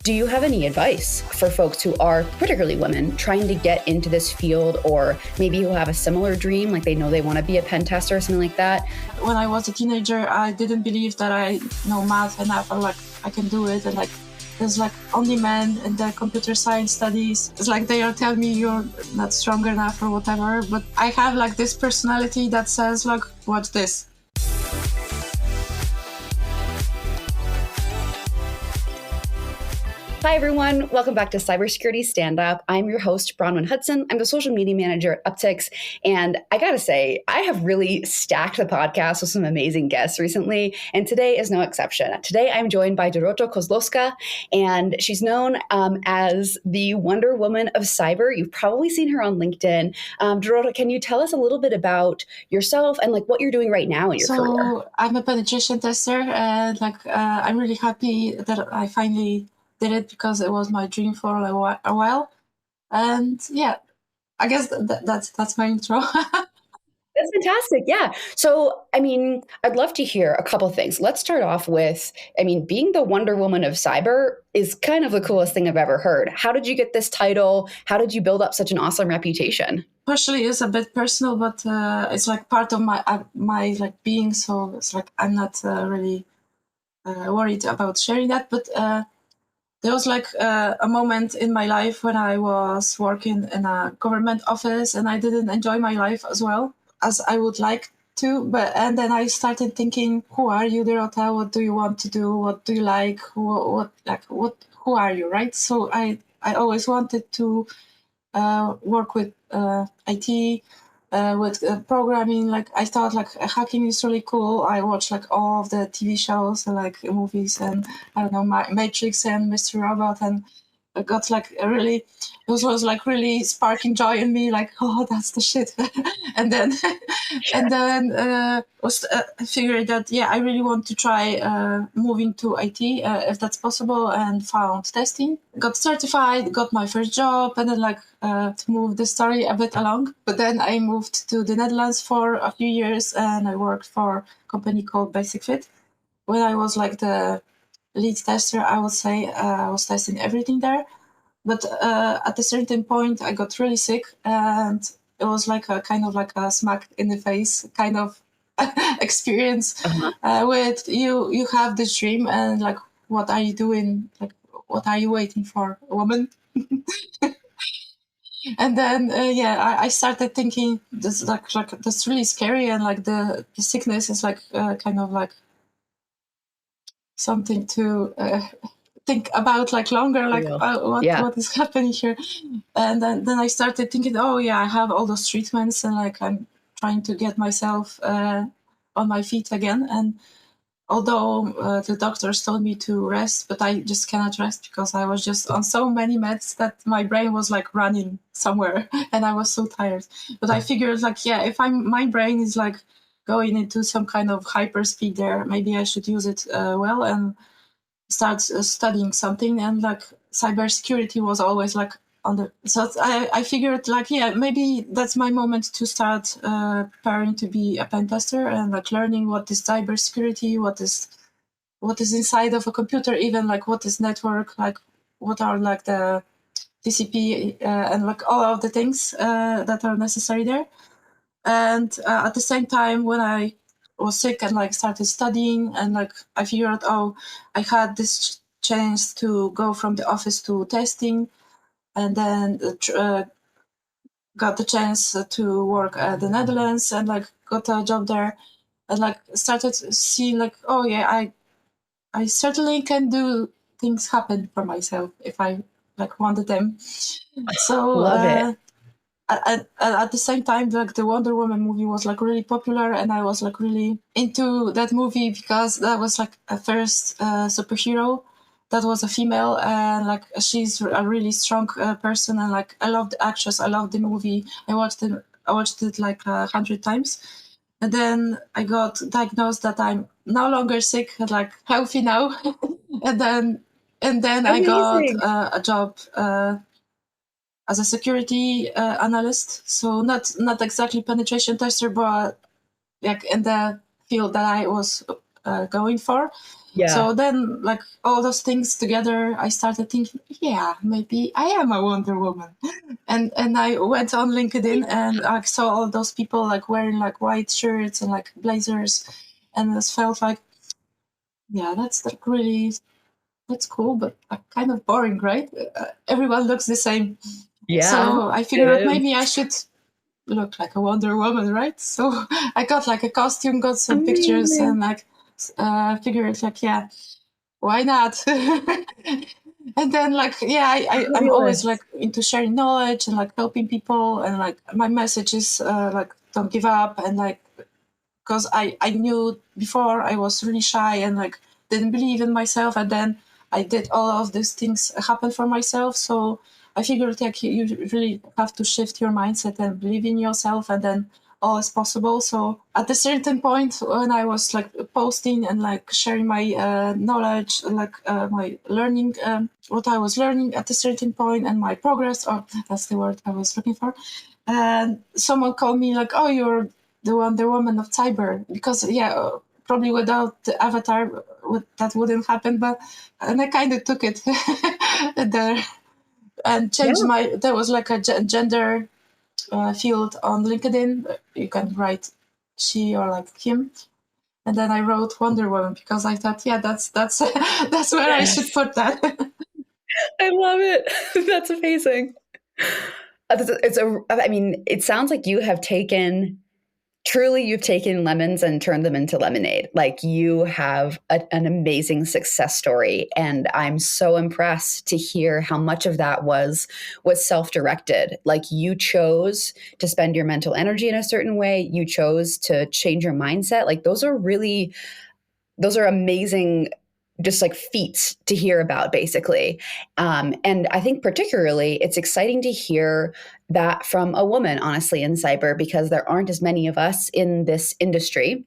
Do you have any advice for folks who are, particularly women, trying to get into this field, or maybe who have a similar dream, like they know they want to be a pen tester or something like that? When I was a teenager, I didn't believe that I know math enough, or I can do it, and there's only men in the computer science studies. It's they'll tell me you're not strong enough or whatever, but I have this personality that says watch this. Hi, everyone. Welcome back to Cybersecurity Stand Up. I'm your host, Bronwyn Hudson. I'm the social media manager at Upticks. And I got to say, I have really stacked the podcast with some amazing guests recently. And today is no exception. Today, I'm joined by Dorota Kozlowska, and she's known as the Wonder Woman of Cyber. You've probably seen her on LinkedIn. Dorota, can you tell us a little bit about yourself and what you're doing right now in your career? So I'm a penetration tester, and I'm really happy that I finally did it, because it was my dream for a while. And yeah, I guess that's my intro. That's fantastic. Yeah. So, I'd love to hear a couple things. Let's start off with, being the Wonder Woman of Cyber is kind of the coolest thing I've ever heard. How did you get this title? How did you build up such an awesome reputation? Partially it's a bit personal, but it's part of my being. So it's I'm not really worried about sharing that. But there was a moment in my life when I was working in a government office, and I didn't enjoy my life as well as I would like to. And then I started thinking, who are you, Dorota? What do you want to do? What do you like? Who are you, right? So I always wanted to work with IT, with programming. I thought hacking is really cool. I watched all of the TV shows and movies, and I don't know, Matrix and Mr. Robot, and I got it was really sparking joy in me, oh, that's the shit. and then I figured that I really want to try moving to IT if that's possible, and found testing, got certified, got my first job, and then to move the story a bit along. But then I moved to the Netherlands for a few years, and I worked for a company called Basic Fit. When I was the lead tester, I would say I was testing everything there. But at a certain point, I got really sick, and it was a kind of a smack in the face kind of experience. With you have this dream, and what are you doing? What are you waiting for, a woman? And then I started thinking this that's really scary, and the sickness is kind of something to think about longer, what is happening here. And then I started thinking, oh yeah, I have all those treatments, and I'm trying to get myself on my feet again. And although the doctors told me to rest, but I just cannot rest, because I was just on so many meds that my brain was running somewhere, and I was so tired. But I figured if my brain is going into some kind of hyper speed there, maybe I should use it well, and start studying something. And cybersecurity was always on the, so I figured maybe that's my moment to start preparing to be a pen tester, and learning what is cybersecurity, what is inside of a computer, even what is network, what are the TCP, and all of the things that are necessary there. And at the same time, when I was sick and started studying, and I figured, oh, I had this chance to go from the office to testing, and then got the chance to work at the Netherlands, and got a job there, and started seeing oh yeah, I certainly can do things happen for myself if I wanted them. So Love it. At the same time, the Wonder Woman movie was really popular, and I was really into that movie, because that was a first superhero that was a female, and she's a really strong person, and I love the actress, I love the movie. I watched it 100 times, and then I got diagnosed that I'm no longer sick, and healthy now. and then Amazing. I got a job as a security analyst. So not exactly penetration tester, but in the field that I was going for. Yeah. So then, like all those things together, I started thinking, yeah, maybe I am a Wonder Woman. And I went on LinkedIn and I saw all those people like wearing like white shirts and like blazers, and it felt like, yeah, that's like really, that's cool, but kind of boring, right? Everyone looks the same. Yeah, So I it figured out is. maybe I should look like a Wonder Woman, right? So I got like a costume, got some pictures, Amazing. and like figured like, yeah, why not? And then like, yeah, I'm always Fabulous. like into sharing knowledge and like helping people, and like my message is like, don't give up, and like, because I knew before I was really shy and like didn't believe in myself, and then I did all of these things happen for myself. So I figured like you really have to shift your mindset and believe in yourself, and then all is possible. So at a certain point when I was like posting and like sharing my knowledge, like my learning, what I was learning at a certain point and my progress, or that's the word I was looking for, and someone called me like, oh, you're the Wonder Woman of cyber, because yeah, probably without the avatar that wouldn't happen. But and I kind of took it there and changed Yeah. my. There was like a gender field on LinkedIn. You can write she or like him, and then I wrote Wonder Woman because I thought, yeah, that's that's where I should Yes. put that. I love it. That's amazing. I mean, it sounds like you have taken truly, you've taken lemons and turned them into lemonade. Like you have an amazing success story, and I'm so impressed to hear how much of that was self-directed. Like you chose to spend your mental energy in a certain way. You chose to change your mindset. Like those are amazing, just like feats to hear about, basically. And I think particularly it's exciting to hear that from a woman, honestly, in cyber, because there aren't as many of us in this industry.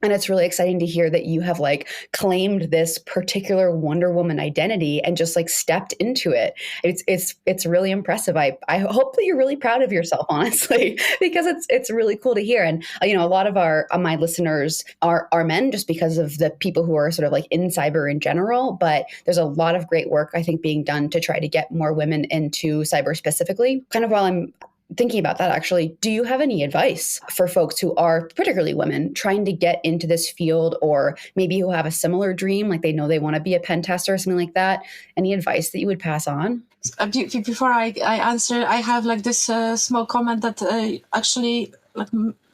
And it's really exciting to hear that you have like claimed this particular Wonder Woman identity and just like stepped into it. It's really impressive. I hope that you're really proud of yourself, honestly, because it's really cool to hear. And a lot of our my listeners are men, just because of the people who are sort of like in cyber in general. But there's a lot of great work, I think, being done to try to get more women into cyber specifically. Kind of while I'm thinking about that, actually, do you have any advice for folks who are, particularly women, trying to get into this field, or maybe who have a similar dream, like they know they want to be a pen tester or something like that? Any advice that you would pass on? Before I answer, I have like this small comment that actually like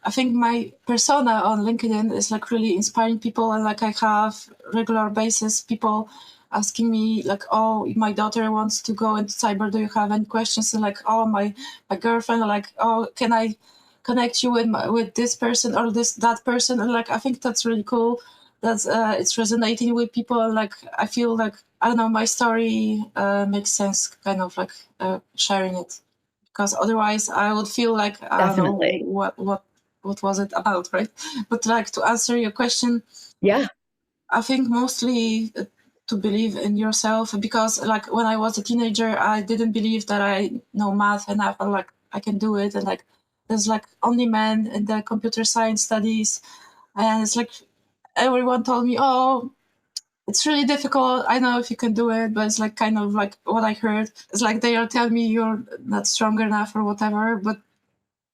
I think my persona on LinkedIn is like really inspiring people, and like I have regular basis people asking me like, oh, my daughter wants to go into cyber, do you have any questions? And like, oh, my girlfriend, like, oh, can I connect you with this person or that person? And like I think that's really cool, that's it's resonating with people, and like I feel like, I don't know, my story makes sense, kind of like sharing it, because otherwise I would feel like I don't know Definitely. what was it about, right? But like to answer your question, Yeah. I think mostly to believe in yourself, because like when I was a teenager, I didn't believe that I know math enough, or like I can do it, and like there's like only men in the computer science studies, and it's like everyone told me, oh, it's really difficult. I know if you can do it, but it's like kind of like what I heard. It's like they are telling me you're not strong enough or whatever. But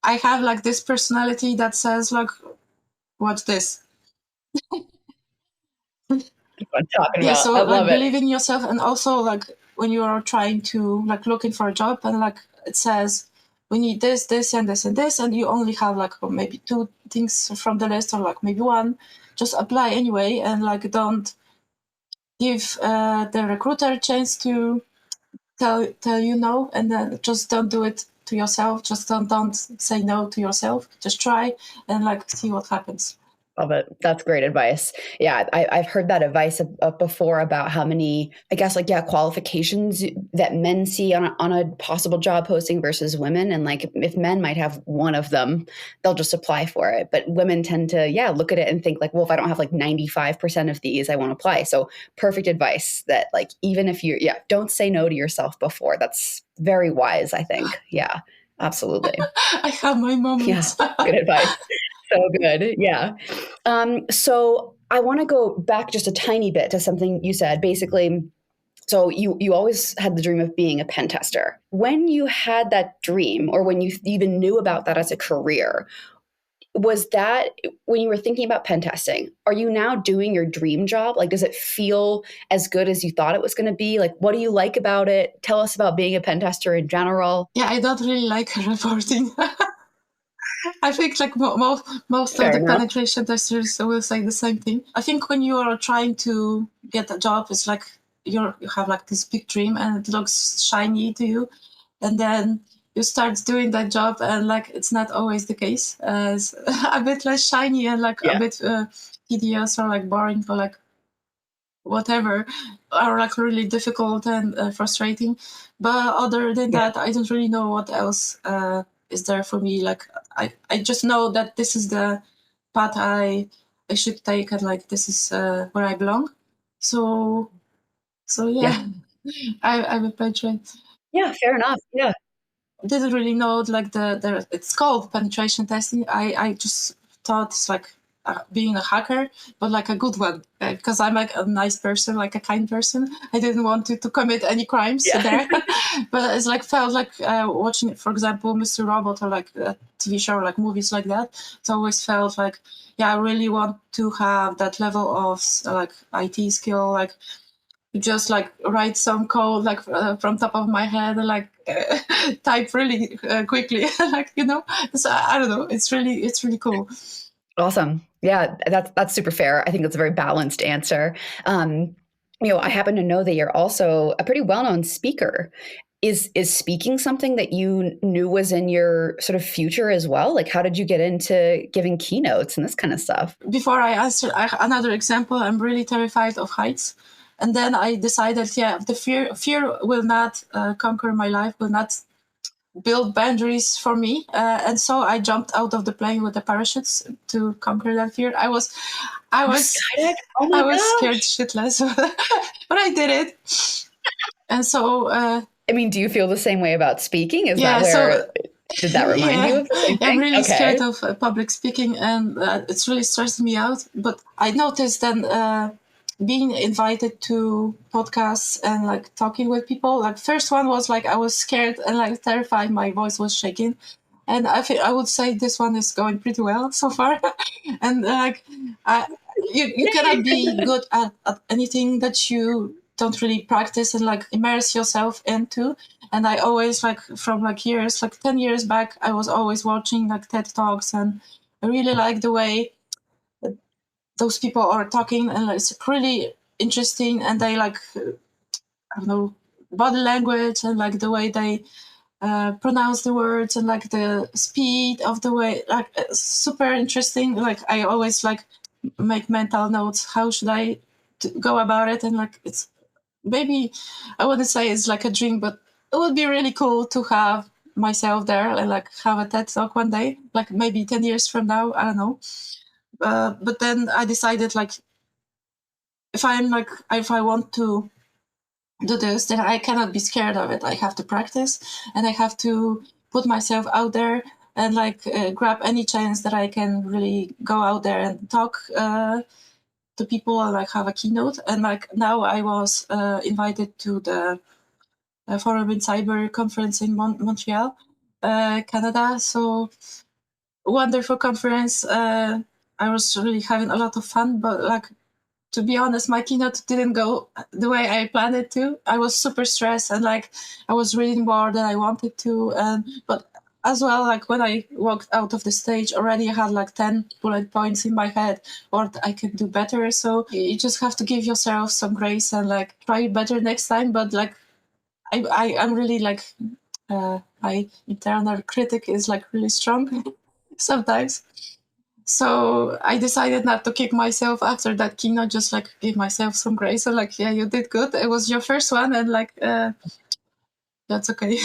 I have like this personality that says like, watch this. What I'm talking Yeah. about. So I like love it. believe in yourself, and also like when you are trying to like looking for a job, and like it says we need this, this, and this, and this, and you only have like maybe two things from the list, or like maybe one. Just apply anyway, and like don't give the recruiter a chance to tell you no, and then just don't do it to yourself. Just don't say no to yourself. Just try and like see what happens. Love it. That's great advice. Yeah, I've heard that advice before about how many, I guess, like, yeah, qualifications that men see on a possible job posting versus women. And like, if men might have one of them, they'll just apply for it. But women tend to, yeah, look at it and think like, well, if I don't have like 95% of these, I won't apply. So perfect advice that like, even if you, yeah, don't say no to yourself before. That's very wise, I think. Yeah, absolutely. I have my Yeah, moments. good advice. So good. Yeah. So I want to go back just a tiny bit to something you said. Basically, so you always had the dream of being a pen tester. When you had that dream, or when you even knew about that as a career, was that when you were thinking about pen testing? Are you now doing your dream job? Like, does it feel as good as you thought it was going to be? Like, what do you like about it? Tell us about being a pen tester in general. Yeah, I don't really like reporting. I think like most of Fair the enough. penetration testers will say the same thing. I think when you are trying to get a job, it's like you have like this big dream and it looks shiny to you, and then you start doing that job and like it's not always the case. It's a bit less shiny and like a Yeah. bit tedious or like boring or like whatever, are like really difficult and frustrating. But other than Yeah. that, I don't really know what else is there for me. Like I just know that this is the path I should take, and like this is where I belong. So Yeah. yeah, I'm a patron. Yeah. Fair enough. Yeah. Didn't really know like the it's called penetration testing. I just thought it's like being a hacker, but like a good one, because I'm like a nice person, like a kind person. I didn't want to commit any crimes Yeah. there, but it's like felt like watching, for example, Mr. Robot, or like a TV show, like movies like that. It always felt like, yeah, I really want to have that level of like IT skill, like just like write some code like from top of my head and like type really quickly like so I don't know, it's really cool. Awesome. Yeah, that's super fair. I think that's a very balanced answer. Um, I happen to know that you're also a pretty well-known speaker. Is speaking something that you knew was in your sort of future as well? Like, how did you get into giving keynotes and this kind of stuff? Before I answer another example, I'm really terrified of heights, and then I decided, yeah, the fear will not conquer my life, will not build boundaries for me, and so I jumped out of the plane with the parachutes to conquer that fear. I You was skydived? Oh I my was scared gosh. shitless, but I did it. And so, I mean, do you feel the same way about speaking? Is that yeah, so where, did that remind you yeah, of the same I'm thing? really scared Okay. of public speaking, and it's really stressing me out. But I noticed that being invited to podcasts and like talking with people, like first one was like I was scared and like terrified, my voice was shaking. And I would say this one is going pretty well so far. And like, I, you cannot Yay. be good at anything that you don't really practice and like immerse yourself into. And I always like from like years, like 10 years back, I was always watching like TED Talks, and I really like the way those people are talking, and like, it's really interesting, and they like I don't know, body language and like the way they pronounce the words and like the speed of the way, like super interesting. Like I always like make mental notes, how should I go about it, and like it's maybe I wouldn't say it's like a dream, but it would be really cool to have myself there and like have a TED talk one day, like maybe 10 years from now, I don't know. But then I decided like if I want to do this, then I cannot be scared of it. I have to practice, and I have to put myself out there and like grab any chance that I can really go out there and talk to people and like have a keynote. And like now I was invited to the Forum in Cyber conference in Montreal, Canada. So wonderful conference. I was really having a lot of fun, but like to be honest, my keynote didn't go the way I planned it to. I was super stressed and like I was reading more than I wanted to. But as well, like when I walked out of the stage, already I had like 10 bullet points in my head, what I could do better. So you just have to give yourself some grace and like try better next time. But like I'm really like my internal critic is like really strong sometimes. So I decided not to kick myself after that keynote, just like give myself some grace. So like, yeah, you did good. It was your first one, and like that's okay.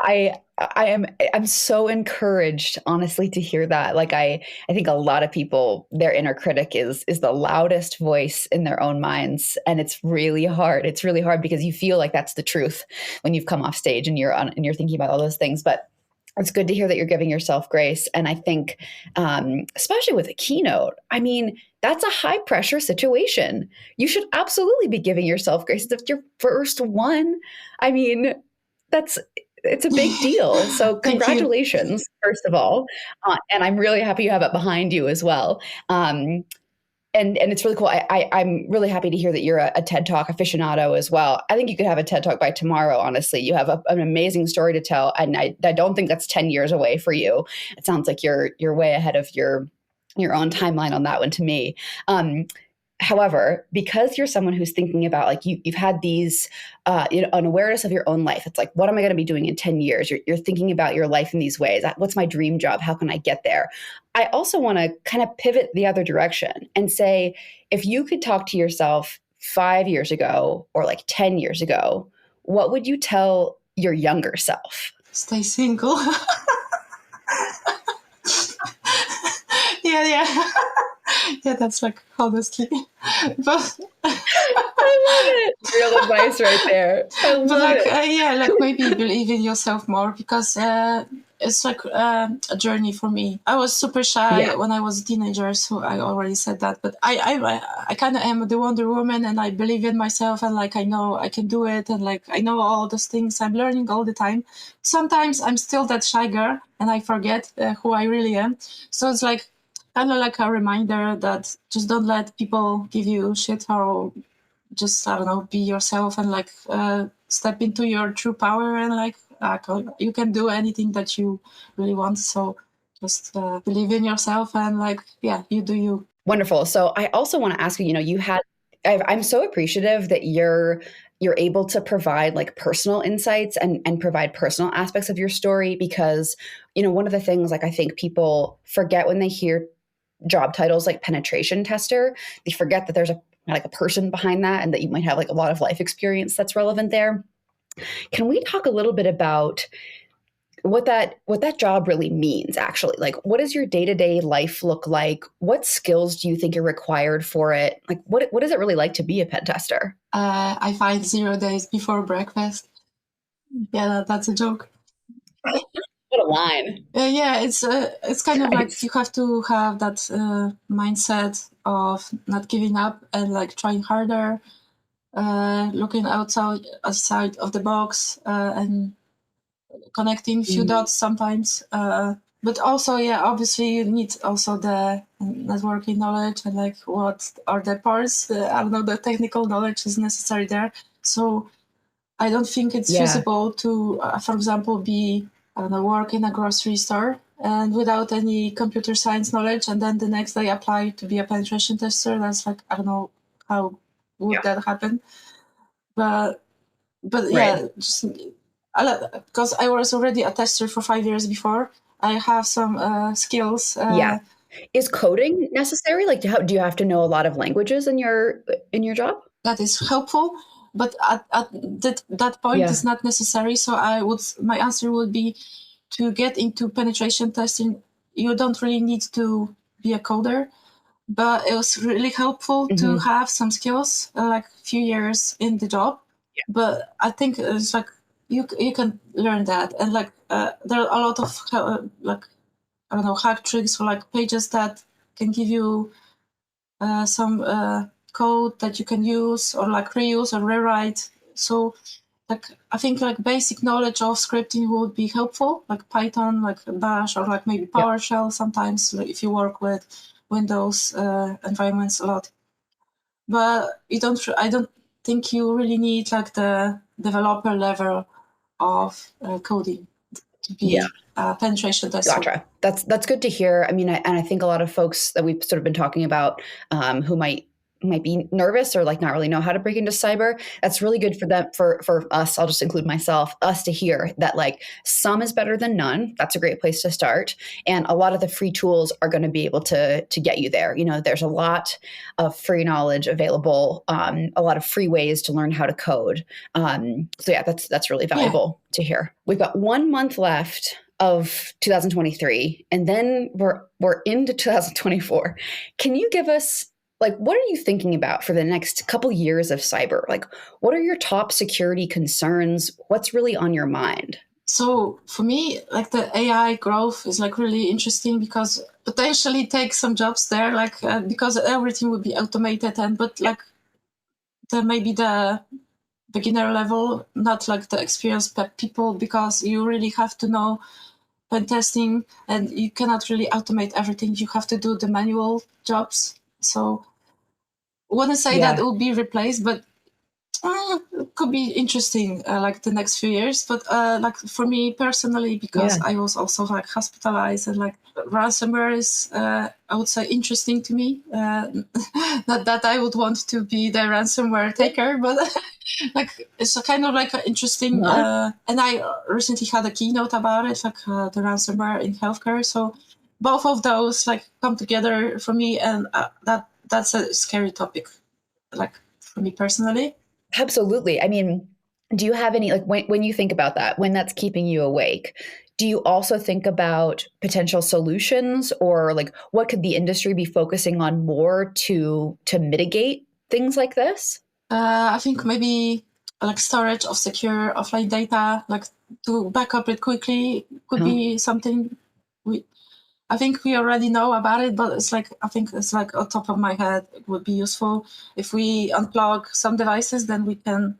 I'm so encouraged, honestly, to hear that. Like, I think a lot of people, their inner critic is the loudest voice in their own minds, and it's really hard. It's really hard because you feel like that's the truth when you've come off stage and you're thinking about all those things. But It's good to hear that you're giving yourself grace. And I think, especially with a keynote, I mean, that's a high pressure situation. You should absolutely be giving yourself grace. It's your first one. I mean, that's it's a big deal. So Thank you. congratulations, first of all, and I'm really happy you have it behind you as well. And it's really cool. I'm really happy to hear that you're a TED Talk aficionado as well. I think you could have a TED Talk by tomorrow. Honestly, you have an amazing story to tell, and I don't think that's 10 years away for you. It sounds like you're way ahead of your own timeline on that one to me. However, because you're someone who's thinking about like you've had these, an awareness of your own life. It's like, what am I going to be doing in 10 years? You're thinking about your life in these ways. What's my dream job? How can I get there? I also want to kind of pivot the other direction and say, if you could talk to yourself 5 years ago or like 10 years ago, what would you tell your younger self? Stay single. Yeah. Yeah, that's like honestly, but I love it. Real advice right there. I love but like it. yeah, like maybe believe in yourself more because it's like a journey for me. I was super shy Yeah. when I was a teenager, so I already said that. But I kind of am the Wonder Woman, and I believe in myself, and like I know I can do it, and like I know all those things. I'm learning all the time. Sometimes I'm still that shy girl, and I forget who I really am. So it's like kind of like a reminder that just don't let people give you shit, or just I don't know, be yourself and like step into your true power, and like you can do anything that you really want. So just believe in yourself, and like yeah, you do you. Wonderful. So I also want to ask you, I'm so appreciative that you're able to provide like personal insights and provide personal aspects of your story because, one of the things like I think people forget when they hear job titles like penetration tester, they forget that there's a person behind that and that you might have like a lot of life experience that's relevant there. Can we talk a little bit about what that job really means actually? Like what does your day-to-day life look like? What skills do you think are required for it? Like what is it really like to be a pen tester? I find 0 days before breakfast. Yeah, that's a joke. What a line. Yeah, it's kind of like Nice. you have to have that mindset of not giving up and like trying harder, looking outside of the box, and connecting few Mhm. dots sometimes. But also, yeah, obviously you need also the networking knowledge and like what are the parts. I don't know, the technical knowledge is necessary there. So I don't think it's Yeah. feasible to, for example, be I don't know, work in a grocery store and without any computer science knowledge, and then the next day apply to be a penetration tester. That's like I don't know how would Yeah. that happen, but Right. yeah, just because I was already a tester for 5 years before. I have some skills. Yeah. Is coding necessary? Like do you have to know a lot of languages in your job? That is helpful, but at that point Yeah. is not necessary. So my answer would be to get into penetration testing. You don't really need to be a coder, but it was really helpful to Hmm. have some skills, like a few years in the job. But I think it's like you can learn that, and like there are a lot of like I don't know hack tricks or like pages that can give you some code that you can use or like reuse or rewrite. So like I think like basic knowledge of scripting would be helpful, like Python, like Bash, or like maybe Yeah. PowerShell sometimes like, if you work with Windows environments a lot. But I don't think you really need like the developer level of coding to Yeah. be a penetration tester. Gotcha. That's good to hear. I mean, and I think a lot of folks that we've sort of been talking about who might be nervous or like not really know how to break into cyber. That's really good for them for us. I'll just include myself. Us to hear that like some is better than none. That's a great place to start. And a lot of the free tools are going to be able to get you there. There's a lot of free knowledge available. A lot of free ways to learn how to code. So yeah, that's really Yeah. valuable to hear. We've got 1 month left of 2023 and then we're into 2024. Can you give us like what are you thinking about for the next couple years of cyber? Like what are your top security concerns? What's really on your mind? So for me, like the AI growth is like really interesting because potentially take some jobs there, like because everything would be automated and but like the maybe the beginner level, not like the experienced people, because you really have to know pen testing and you cannot really automate everything. You have to do the manual jobs. So I want to say that it Yeah. will be replaced, but it could be interesting like the next few years. But like for me personally, because Yeah. I was also like hospitalized and like ransomware is I would say interesting to me. Not that I would want to be the ransomware taker, but like it's a kind of like an interesting Uh-huh. and I recently had a keynote about it, like the ransomware in healthcare. So both of those like come together for me, and that's a scary topic, like for me personally. Absolutely. I mean, do you have any, like, when you think about that, when that's keeping you awake, do you also think about potential solutions, or like what could the industry be focusing on more to mitigate things like this? I think maybe like storage of secure offline data, like to back up it quickly, could Huh? be something we. I think we already know about it, but it's like I think it's like on top of my head. It would be useful if we unplug some devices, then we can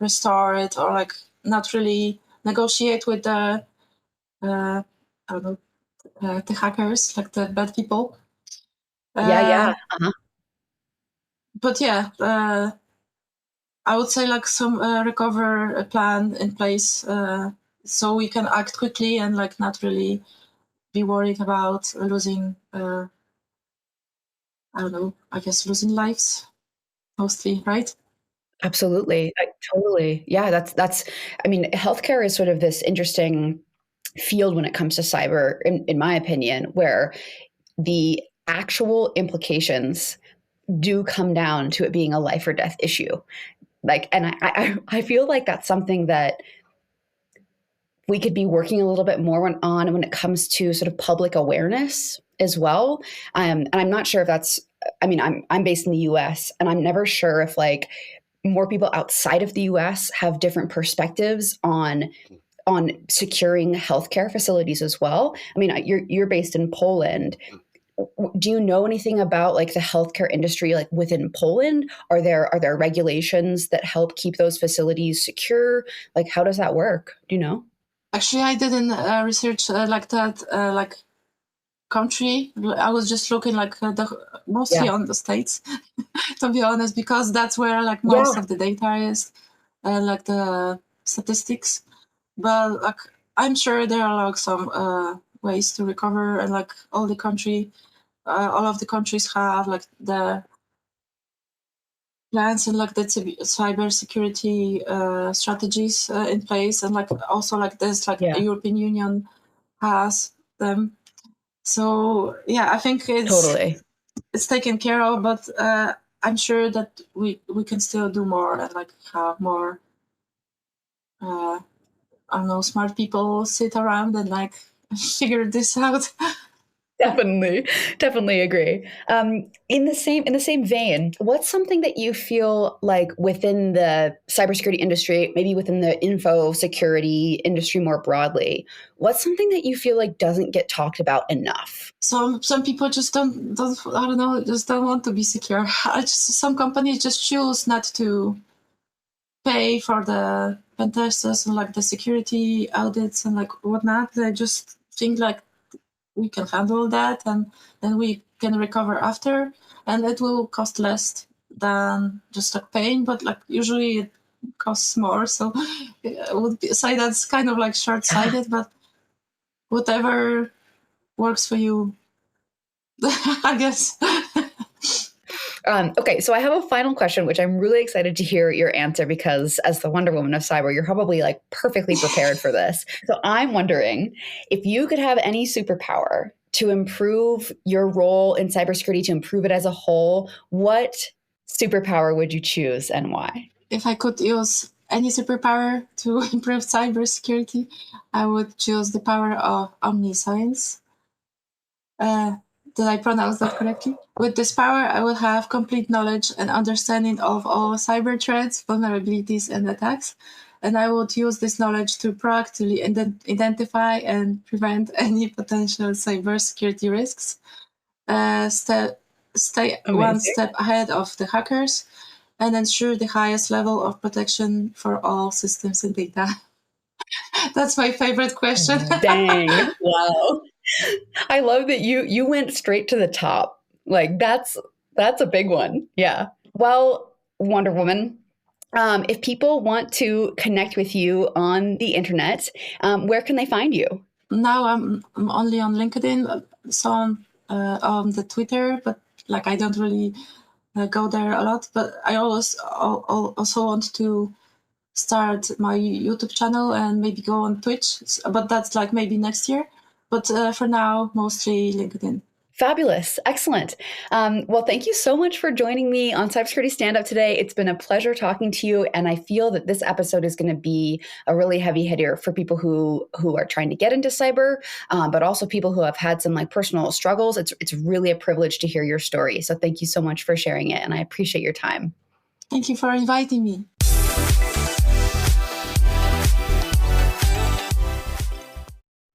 restore it, or like not really negotiate with the I don't know the hackers, like the bad people. Yeah, yeah. Uh, Uh-huh. but yeah, I would say like some recover plan in place so we can act quickly and like not really be worried about losing. I don't know. I guess losing lives mostly, right? Absolutely. Totally. Yeah, that's I mean, healthcare is sort of this interesting field when it comes to cyber, in my opinion, where the actual implications do come down to it being a life or death issue. Like, and I feel like that's something that we could be working a little bit more on when it comes to sort of public awareness as well. And I'm not sure if that's, I mean, I'm based in the US, and I'm never sure if like more people outside of the US have different perspectives on securing healthcare facilities as well. I mean, you're based in Poland. Do you know anything about like the healthcare industry like within Poland? Are there regulations that help keep those facilities secure? Like, how does that work? Do you know? Actually, I didn't research like that, like country. I was just looking like mostly Yeah. on the states, to be honest, because that's where like most Yeah. of the data is, like the statistics. But like I'm sure there are like some ways to recover, and like all of the countries have like the plans and like the cyber security strategies in place, and like also like this like Yeah. European Union has them. So yeah, I think Totally. it's taken care of, but I'm sure that we can still do more and like have more uh, I don't know, smart people sit around and like figure this out. Definitely, definitely agree. In the same vein, what's something that you feel like within the cybersecurity industry, maybe within the info security industry more broadly, what's something that you feel like doesn't get talked about enough? Some people just don't I don't know, just don't want to be secure. Some companies just choose not to pay for the pen testers and like the security audits and like whatnot. They just think like we can handle that and then we can recover after, and it will cost less than just like paying, but like usually it costs more. So I would say that's kind of like Yeah. short-sighted, but whatever works for you. I guess. Okay, so I have a final question, which I'm really excited to hear your answer because, as the Wonder Woman of cyber, you're probably like perfectly prepared for this. So I'm wondering if you could have any superpower to improve your role in cybersecurity, to improve it as a whole, what superpower would you choose and why? If I could use any superpower to improve cybersecurity, I would choose the power of omniscience. Uh, did I pronounce that correctly? With this power, I will have complete knowledge and understanding of all cyber threats, vulnerabilities, and attacks. and I would use this knowledge to proactively identify and prevent any potential cybersecurity risks. Stay one Amazing. step ahead of the hackers, and ensure the highest level of protection for all systems and data. That's my favorite question. Dang. Wow. I love that you went straight to the top. Like that's a big one. Yeah. Well, Wonder Woman, if people want to connect with you on the internet, where can they find you? Now I'm only on LinkedIn, so on the Twitter, but like I don't really go there a lot. But I also want to start my YouTube channel and maybe go on Twitch, but that's like maybe next year. But for now, mostly LinkedIn. Fabulous. Excellent. Well, thank you so much for joining me on Cybersecurity Stand Up today. It's been a pleasure talking to you. And I feel that this episode is going to be a really heavy hitter for people who are trying to get into cyber, but also people who have had some like personal struggles. It's really a privilege to hear your story. So thank you so much for sharing it. And I appreciate your time. Thank you for inviting me.